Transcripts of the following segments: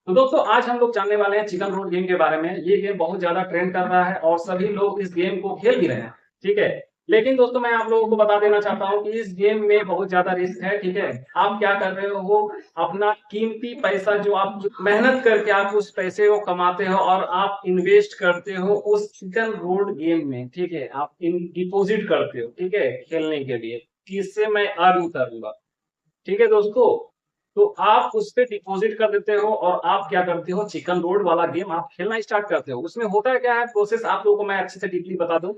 तो दोस्तों आज हम लोग जानने वाले हैं चिकन रोड गेम के बारे में। ये गेम बहुत ज्यादा ट्रेंड कर रहा है और सभी लोग इस गेम को खेल भी रहे हैं। ठीक है। लेकिन दोस्तों मैं आप लोगों को बता देना चाहता हूं कि इस गेम में बहुत ज्यादा रिस्क है। ठीक है। आप क्या कर रहे हो, अपना कीमती पैसा जो आप मेहनत करके आप उस पैसे को कमाते हो और आप इन्वेस्ट करते हो उस चिकन रोड गेम में। ठीक है। आप इन डिपोजिट करते हो, ठीक है, खेलने के लिए कि इससे मैं अर्न करूंगा। ठीक है दोस्तों। तो आप उस पे डिपॉजिट कर देते हो और आप क्या करते हो, चिकन रोड वाला गेम आप खेलना स्टार्ट करते हो। उसमें होता क्या है, प्रोसेस आप लोगों को मैं अच्छे से डीपली बता दूं।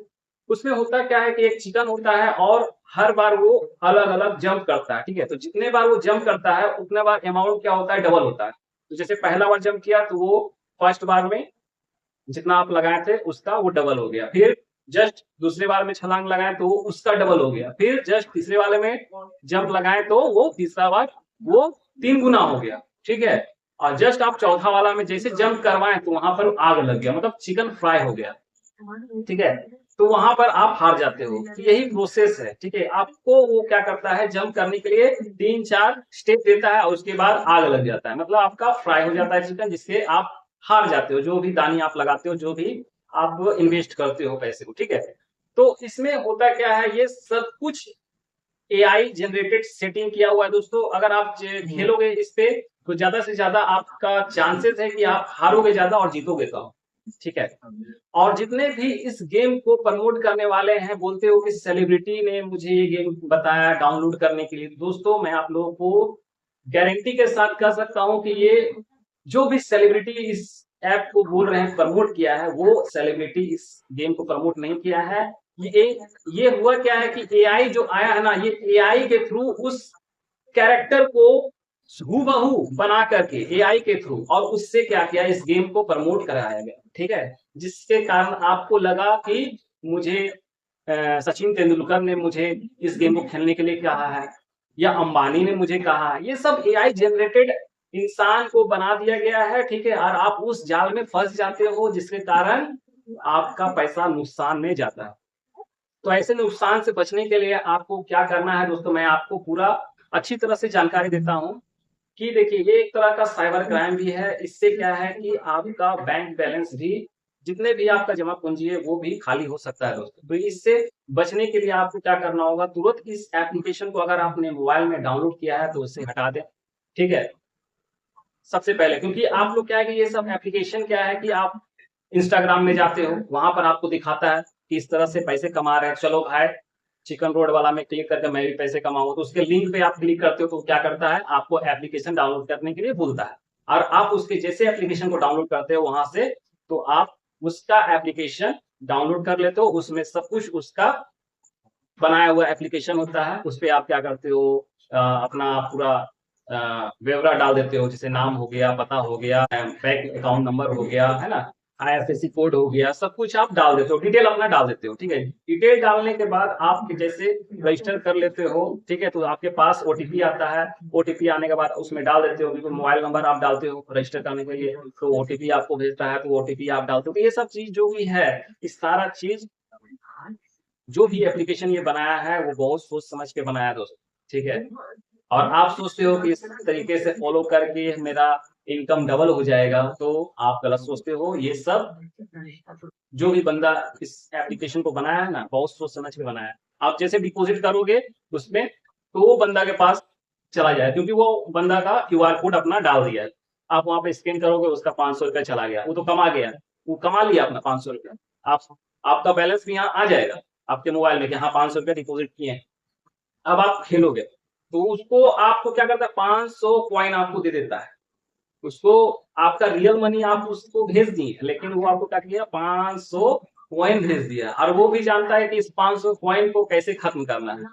उसमें होता क्या है कि एक चिकन होता है और हर बार वो अलग अलग जंप करता है। ठीक है। तो जितने बार वो जंप करता है उतने बार अमाउंट क्या होता है, डबल होता है। तो जैसे पहला बार जंप किया तो वो फर्स्ट बार में जितना आप लगाए थे उसका वो डबल हो गया। फिर जस्ट दूसरे बार में छलांग लगाए तो वो उसका डबल हो गया। फिर जस्ट तीसरे वाले में जंप लगाए तो वो तीसरा बार वो 3 गुना हो गया। ठीक है। और जस्ट आप चौथा वाला में जैसे जंप करवाए तो वहां पर आग लग गया, मतलब चिकन फ्राई हो गया। ठीक है। तो वहां पर आप हार जाते हो। तो यही प्रोसेस है। ठीक है। आपको वो क्या करता है, जंप करने के लिए 3-4 स्टेप देता है और उसके बाद आग लग जाता है, मतलब आपका फ्राई हो जाता है चिकन, जिससे आप हार जाते हो। जो भी दानी आप लगाते हो, जो भी आप इन्वेस्ट करते हो पैसे को। ठीक है। तो इसमें होता क्या है, ये सब कुछ एआई जनरेटेड सेटिंग किया हुआ है दोस्तों। अगर आप खेलोगे इस पे तो ज्यादा से ज्यादा आपका चांसेस है कि आप हारोगे ज्यादा और जीतोगे कम। ठीक है। और जितने भी इस गेम को प्रमोट करने वाले हैं बोलते हो कि सेलिब्रिटी ने मुझे ये गेम बताया डाउनलोड करने के लिए। दोस्तों मैं आप लोगों को गारंटी के साथ कह सकता हूं कि ये जो भी सेलिब्रिटी इस ऐप को बोल रहे हैं प्रमोट किया है, वो सेलिब्रिटी इस गेम को प्रमोट नहीं किया है। ये ये हुआ क्या है कि एआई जो आया है ना, ये एआई के थ्रू उस कैरेक्टर को हूबहू बना करके एआई के थ्रू और उससे क्या किया, इस गेम को प्रमोट कराया गया। ठीक है। जिसके कारण आपको लगा कि मुझे सचिन तेंदुलकर ने मुझे इस गेम को खेलने के लिए कहा है या अंबानी ने मुझे कहा है। ये सब एआई जनरेटेड इंसान को बना दिया गया है। ठीक है। और आप उस जाल में फंस जाते हो जिसके कारण आपका पैसा नुकसान में जाता है। तो ऐसे नुकसान से बचने के लिए आपको क्या करना है दोस्तों, मैं आपको पूरा अच्छी तरह से जानकारी देता हूं कि देखिए ये एक तरह का साइबर क्राइम भी है। इससे क्या है कि आपका बैंक बैलेंस भी, जितने भी आपका जमा पूंजी है वो भी खाली हो सकता है दोस्तों। तो इससे बचने के लिए आपको क्या करना होगा, तुरंत इस एप्लीकेशन को अगर आपने मोबाइल में डाउनलोड किया है तो उसे हटा दें। ठीक है। सबसे पहले क्योंकि आप लोग क्या है कि ये सब एप्लीकेशन क्या है कि आप इंस्टाग्राम में जाते हो, वहां पर आपको दिखाता है कि इस तरह से पैसे कमा रहे हैं, चलो भाई चिकन रोड वाला में क्लिक करके मैं भी पैसे कमाऊंगा। तो उसके लिंक पे आप क्लिक करते हो तो क्या करता है, आपको एप्लीकेशन डाउनलोड करने के लिए बोलता है। और आप उसके जैसे एप्लीकेशन को डाउनलोड करते हो वहां से, तो आप उसका एप्लीकेशन डाउनलोड कर लेते हो। उसमें सब कुछ उसका बनाया हुआ एप्लीकेशन होता है। उस पर आप क्या करते हो, अपना पूरा ब्यौरा डाल देते हो, जैसे नाम हो गया, पता हो गया, बैंक अकाउंट नंबर हो गया, है ना, आईएफएससी कोड हो गया, सब कुछ आप डाल देते हो, डिटेल अपना डाल देते हो। ठीक है। डिटेल डालने के बाद आप जैसे रजिस्टर कर लेते हो, ठीक है, तो आपके पास ओटीपी आता है। ओटीपी आने के बाद उसमें डाल देते हो, क्योंकि मोबाइल नंबर आप डालते हो रजिस्टर करने के लिए, तो ओटीपी आपको भेजता है, तो ओटीपी आप डालते हो। तो ये सब चीज जो भी है, इस सारा चीज जो भी एप्लीकेशन ये बनाया है वो बहुत सोच समझ के बनाया है दोस्तों। ठीक है। और आप सोचते हो कि इस तरीके से फॉलो करके मेरा इनकम डबल हो जाएगा, तो आप गलत सोचते हो। ये सब जो भी बंदा इस एप्लीकेशन को बनाया है ना, बहुत सोच समझ के बनाया है। आप जैसे डिपॉजिट करोगे उसमें तो वो बंदा के पास चला जाए, क्योंकि वो बंदा का क्यूआर कोड अपना डाल दिया है। आप वहां पे स्कैन करोगे, उसका 500 रुपया चला गया, वो तो कमा गया, वो कमा लिया अपना 500 रुपया। आप आपका बैलेंस भी यहाँ आ जाएगा आपके मोबाइल में कि हाँ 500 रुपया डिपॉजिट किए हैं। अब आप खेलोगे तो उसको आपको क्या करता है, 500 कॉइन आपको दे देता है। उसको आपका रियल मनी आप उसको भेज दिए, लेकिन वो आपको क्या किया, 500 कॉइन भेज दिया। और वो भी जानता है कि इस 500 कॉइन को कैसे खत्म करना है।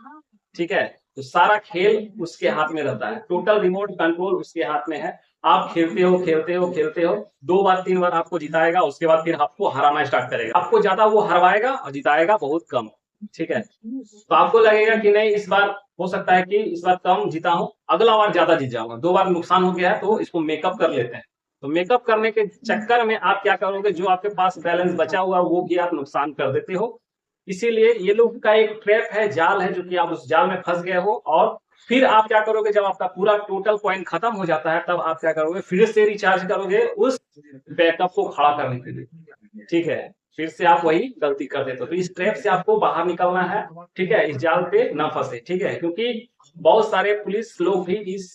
ठीक है। तो सारा खेल उसके हाथ में रहता है, टोटल रिमोट कंट्रोल उसके हाथ में है। आप खेलते हो खेलते हो खेलते हो, 2 बार 3 बार आपको जिताएगा, उसके बाद फिर आपको हराना स्टार्ट करेगा। आपको ज्यादा वो हरवाएगा और जिताएगा बहुत कम। ठीक है। तो आपको लगेगा कि नहीं, इस बार हो सकता है कि इस बार कम जीता हूं, अगला बार ज्यादा जीत जाऊंगा। 2 बार नुकसान हो गया है तो इसको मेकअप कर लेते हैं। तो मेकअप करने के चक्कर में आप क्या करोगे, जो आपके पास बैलेंस बचा हुआ वो भी आप नुकसान कर देते हो। इसीलिए ये लोग का एक ट्रैप है, जाल है, जो कि आप उस जाल में फंस गए हो और फिर आप क्या करोगे, जब आपका पूरा टोटल कॉइन खत्म हो जाता है तब आप क्या करोगे, फिर से रिचार्ज करोगे उस बैकअप को खड़ा करने के लिए। ठीक है, फिर से आप वही गलती कर देते हो। तो इस ट्रैप से आपको बाहर निकलना है। ठीक है, इस जाल पे ना फंसे। ठीक है, क्योंकि बहुत सारे पुलिस लोग भी इस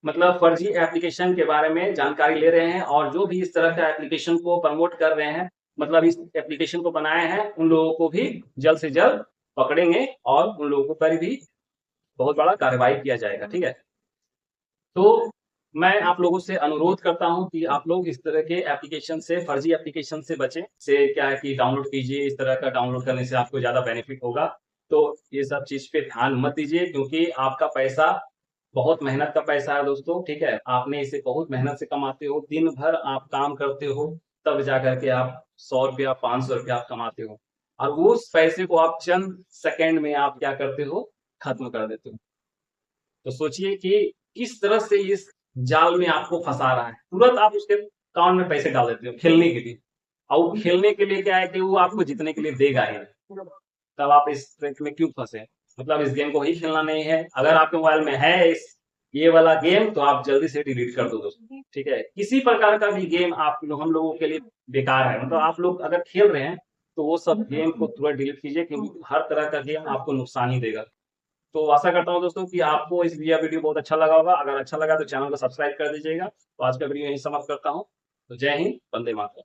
मतलब फर्जी एप्लीकेशन के बारे में जानकारी ले रहे हैं, और जो भी इस तरह का एप्लीकेशन को प्रमोट कर रहे हैं, मतलब इस एप्लीकेशन को बनाए हैं, उन लोगों को भी जल्द से जल्द पकड़ेंगे और उन लोगों पर भी बहुत बड़ा कार्रवाई किया जाएगा। ठीक है, तो मैं आप लोगों से अनुरोध करता हूं कि आप लोग इस तरह के एप्लीकेशन से, फर्जी एप्लीकेशन से बचें। से क्या है कि डाउनलोड कीजिए, इस तरह का डाउनलोड करने से आपको ज्यादा बेनिफिट होगा। तो ये सब चीज पे ध्यान मत दीजिए, क्योंकि आपका पैसा बहुत मेहनत का पैसा है दोस्तों। ठीक है, आपने इसे बहुत मेहनत से कमाते हो, दिन भर आप काम करते हो, तब जाकर के आप 100 रुपया 500 रुपया आप कमाते हो, और उस पैसे को आप चंद सेकेंड में आप क्या करते हो, खत्म कर देते हो। तो सोचिए कि किस तरह से इस जाल में आपको फंसा रहा है। तुरंत आप उसके अकाउंट में पैसे डाल देते हो खेलने के लिए, और खेलने के लिए क्या है कि वो आपको जीतने के लिए देगा ही। तब आप इस ट्रैक में क्यों फंसे, मतलब इस गेम को ही खेलना नहीं है। अगर आपके मोबाइल में है इस ये वाला गेम, तो आप जल्दी से डिलीट कर दो दोस्तों। ठीक है, किसी प्रकार का भी गेम आप लोग हम लोगों के लिए बेकार है। मतलब आप लोग अगर खेल रहे हैं तो वो सब गेम को तुरंत डिलीट कीजिए, क्योंकि हर तरह का गेम आपको नुकसान ही देगा। तो आशा करता हूँ दोस्तों कि आपको इस यह वीडियो बहुत अच्छा लगा होगा। अगर अच्छा लगा तो चैनल को सब्सक्राइब कर दीजिएगा। तो आज का वीडियो यहीं समाप्त करता हूँ। तो जय हिंद, वंदे मातरम।